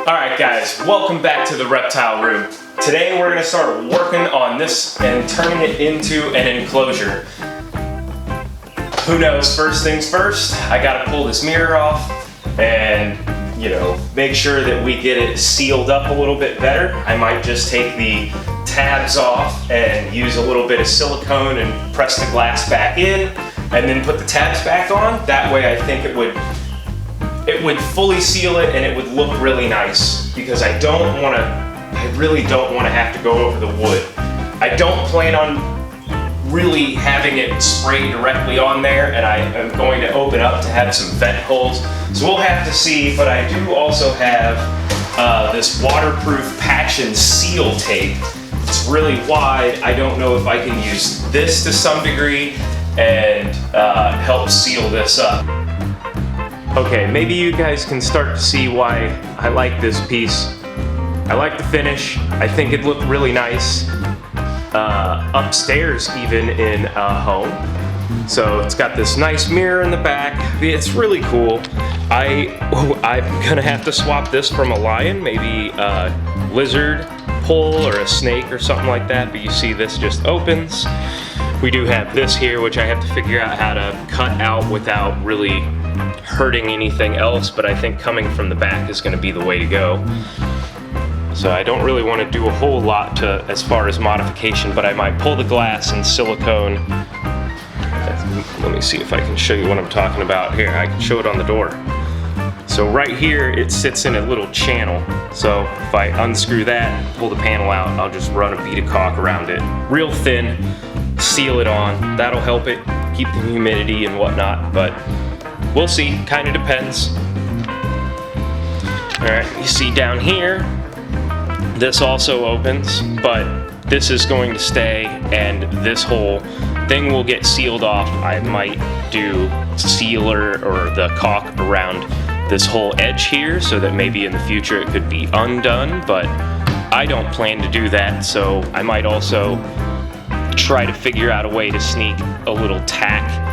Alright guys, welcome back to the reptile room. Today we're going to start working on this and turning it into an enclosure. Who knows, first things first, I got to pull this mirror off and, make sure that we get it sealed up a little bit better. I might just take the tabs off and use a little bit of silicone and press the glass back in and then put the tabs back on. That way I think it would fully seal it and it would look really nice, because I really don't want to have to go over the wood. I don't plan on really having it sprayed directly on there, and I am going to open up to have some vent holes. So we'll have to see, but I do also have this waterproof patch and seal tape. It's really wide. I don't know if I can use this to some degree and help seal this up. Okay, maybe you guys can start to see why I like this piece. I like the finish. I think it looked really nice upstairs, even in a home. So it's got this nice mirror in the back. It's really cool. I'm gonna have to swap this from a lion, maybe a lizard pole or a snake or something like that. But you see this just opens. We do have this here, which I have to figure out how to cut out without really hurting anything else, but I think coming from the back is going to be the way to go. So I don't really want to do a whole lot as far as modification, but I might pull the glass and silicone. Let me see if I can show you what I'm talking about here. I can show it on the door. So right here it sits in a little channel, so if I unscrew that, pull the panel out, I'll just run a bead of caulk around it, real thin, seal it on. That'll help it keep the humidity and whatnot, but we'll see, kind of depends. Alright, you see down here, this also opens, but this is going to stay, and this whole thing will get sealed off. I might do sealer or the caulk around this whole edge here, so that maybe in the future it could be undone, but I don't plan to do that, so I might also try to figure out a way to sneak a little tack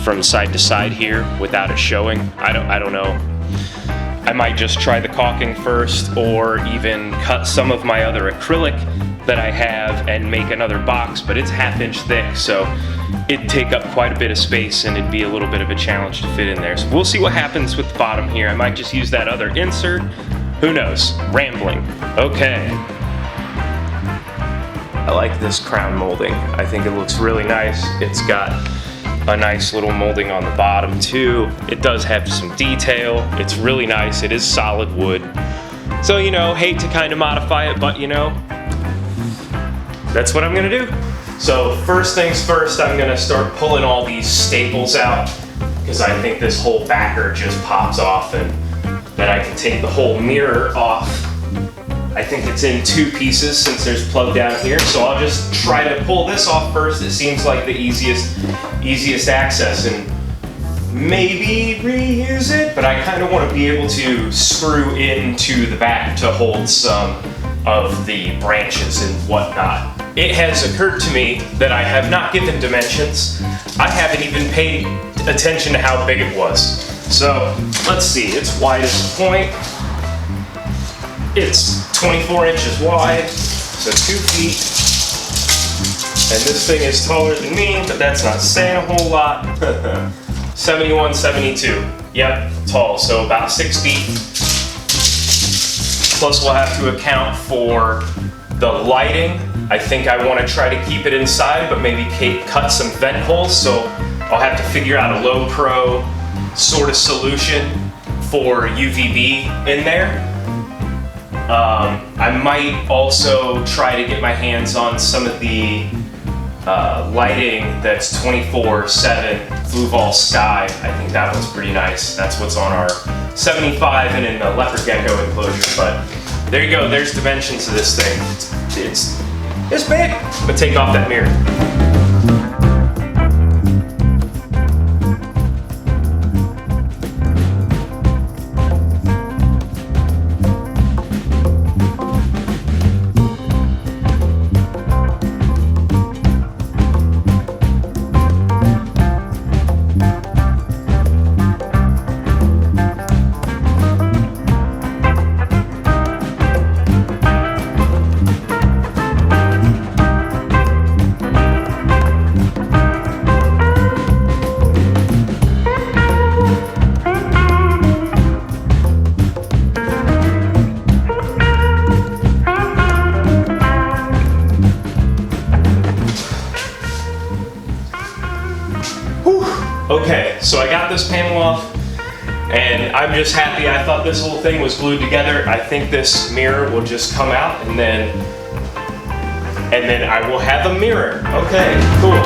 from side to side here without it showing. I don't know. I might just try the caulking first, or even cut some of my other acrylic that I have and make another box, but it's 1/2 inch thick, so it'd take up quite a bit of space and it'd be a little bit of a challenge to fit in there. So we'll see what happens with the bottom here. I might just use that other insert. Who knows? Rambling. Okay. I like this crown molding. I think it looks really nice. It's got a nice little molding on the bottom too. It does have some detail. It's really nice. It is solid wood. So, hate to kind of modify it, but that's what I'm gonna do. So first things first, I'm gonna start pulling all these staples out, because I think this whole backer just pops off, and then I can take the whole mirror off. I think it's in 2 pieces since there's plug down here, so I'll just try to pull this off first. It seems like the easiest access, and maybe reuse it, but I kind of want to be able to screw into the back to hold some of the branches and whatnot. It has occurred to me that I have not given dimensions. I haven't even paid attention to how big it was. So let's see, it's wide as a point. It's 24 inches wide, so 2 feet. And this thing is taller than me, but that's not saying a whole lot. 71, 72. Yep, tall, so about 6 feet. Plus we'll have to account for the lighting. I think I want to try to keep it inside, but maybe cut some vent holes, so I'll have to figure out a low pro sort of solution for UVB in there. I might also try to get my hands on some of the lighting that's 24/7 Fluval Sky. I think that one's pretty nice. That's what's on our 75 and in the leopard gecko enclosure. But there you go, there's dimensions of this thing. It's big. I'm gonna take off that mirror. And I'm just happy. I thought this whole thing was glued together. I think this mirror will just come out and then I will have a mirror. Okay, cool.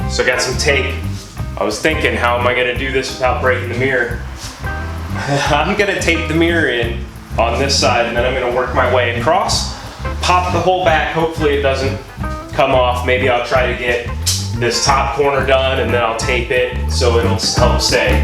So I got some tape. I was thinking, how am I gonna do this without breaking the mirror? I'm gonna tape the mirror in on this side, and then I'm gonna work my way across, pop the hole back, hopefully it doesn't come off. Maybe I'll try to get this top corner done, and then I'll tape it so it'll help stay.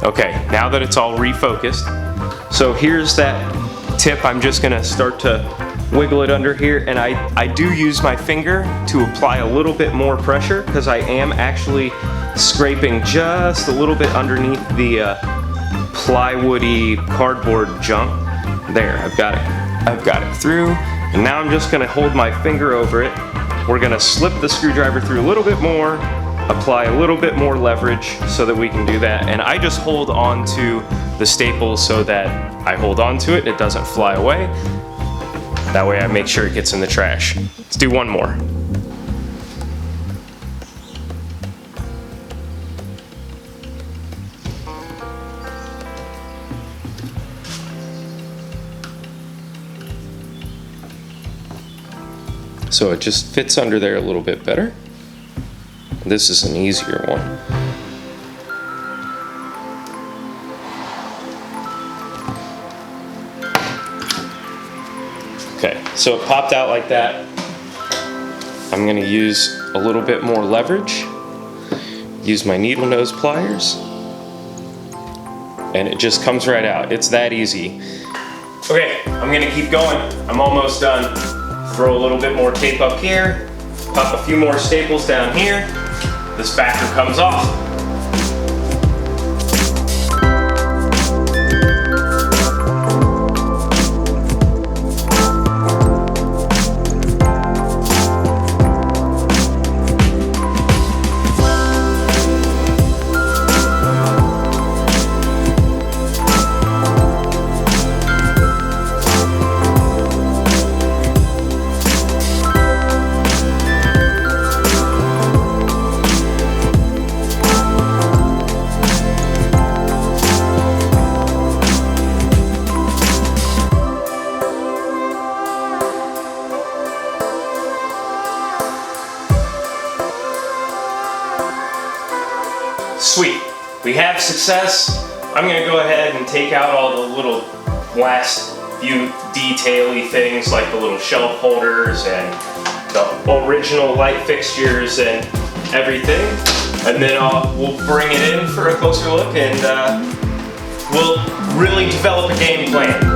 Okay, now that it's all refocused, so here's that tip. I'm just gonna start to wiggle it under here, and I do use my finger to apply a little bit more pressure because I am actually scraping just a little bit underneath the plywoody cardboard junk. There, I've got it through, and now I'm just gonna hold my finger over it. We're gonna slip the screwdriver through a little bit more, apply a little bit more leverage so that we can do that. And I just hold on to the staples so that I hold on to it, it doesn't fly away. That way I make sure it gets in the trash. Let's do one more. So it just fits under there a little bit better. This is an easier one. Okay, so it popped out like that. I'm gonna use a little bit more leverage, use my needle nose pliers, and it just comes right out. It's that easy. Okay, I'm gonna keep going. I'm almost done. Throw a little bit more tape up here, pop a few more staples down here. This backer comes off. Sweet, we have success. I'm gonna go ahead and take out all the little last few detail-y things like the little shelf holders and the original light fixtures and everything. And then we'll bring it in for a closer look, and we'll really develop a game plan.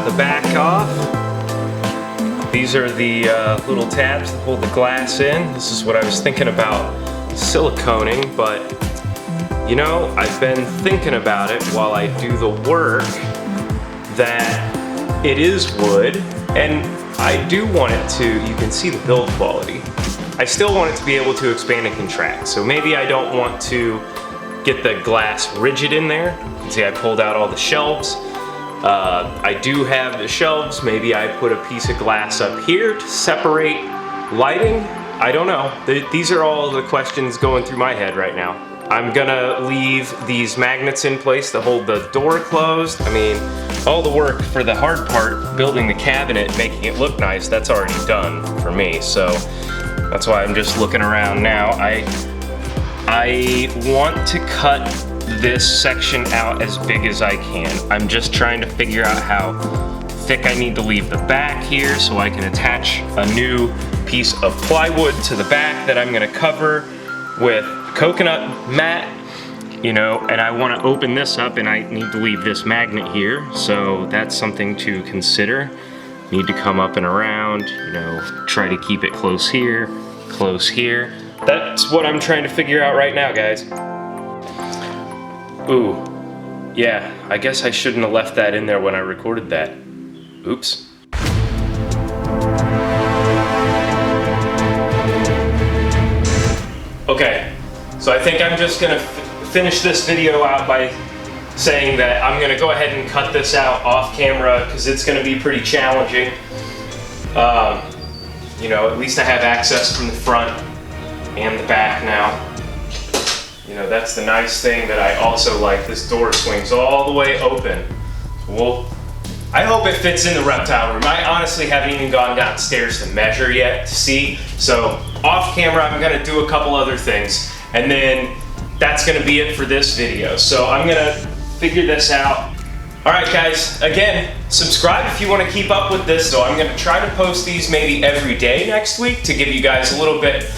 the back off. These are the little tabs that hold the glass in. This is what I was thinking about siliconing, but you know, I've been thinking about it while I do the work that it is wood, and I do want it to, you can see the build quality. I still want it to be able to expand and contract, so maybe I don't want to get the glass rigid in there. You can see I pulled out all the shelves. I do have the shelves. Maybe I put a piece of glass up here to separate lighting. I don't know. These are all the questions going through my head right now. I'm gonna leave these magnets in place to hold the door closed. I mean, all the work for the hard part, building the cabinet, making it look nice, that's already done for me. So that's why I'm just looking around now. I want to cut this section out as big as I can. I'm just trying to figure out how thick I need to leave the back here so I can attach a new piece of plywood to the back that I'm gonna cover with coconut mat, you know, and I want to open this up and I need to leave this magnet here, so that's something to consider. Need to come up and around, you know, try to keep it close here, close here. That's what I'm trying to figure out right now, guys. Ooh, yeah, I guess I shouldn't have left that in there when I recorded that. Oops. Okay, so I think I'm just gonna finish this video out by saying that I'm gonna go ahead and cut this out off camera because it's gonna be pretty challenging. You know, at least I have access from the front and the back now. You know, that's the nice thing that I also like. This door swings all the way open. Well, I hope it fits in the reptile room. I honestly haven't even gone downstairs to measure yet to see. So off camera, I'm gonna do a couple other things, and then that's gonna be it for this video. So I'm gonna figure this out. All right, guys, again, subscribe if you wanna keep up with this. So I'm gonna try to post these maybe every day next week to give you guys a little bit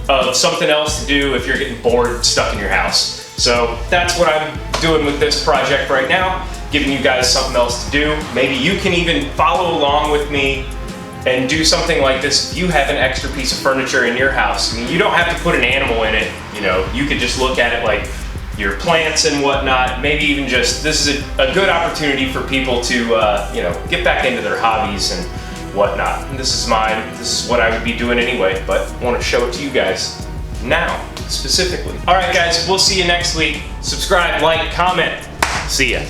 of something else to do if you're getting bored stuck in your house. So that's what I'm doing with this project right now, giving you guys something else to do. Maybe you can even follow along with me and do something like this if you have an extra piece of furniture in your house. I mean, you don't have to put an animal in it, you know, you could just look at it like your plants and whatnot. Maybe even just, this is a good opportunity for people to, you know, get back into their hobbies and whatnot. And this is mine, this is what I would be doing anyway, but I want to show it to you guys now, specifically. All right, guys, we'll see you next week. Subscribe, like, comment. See ya.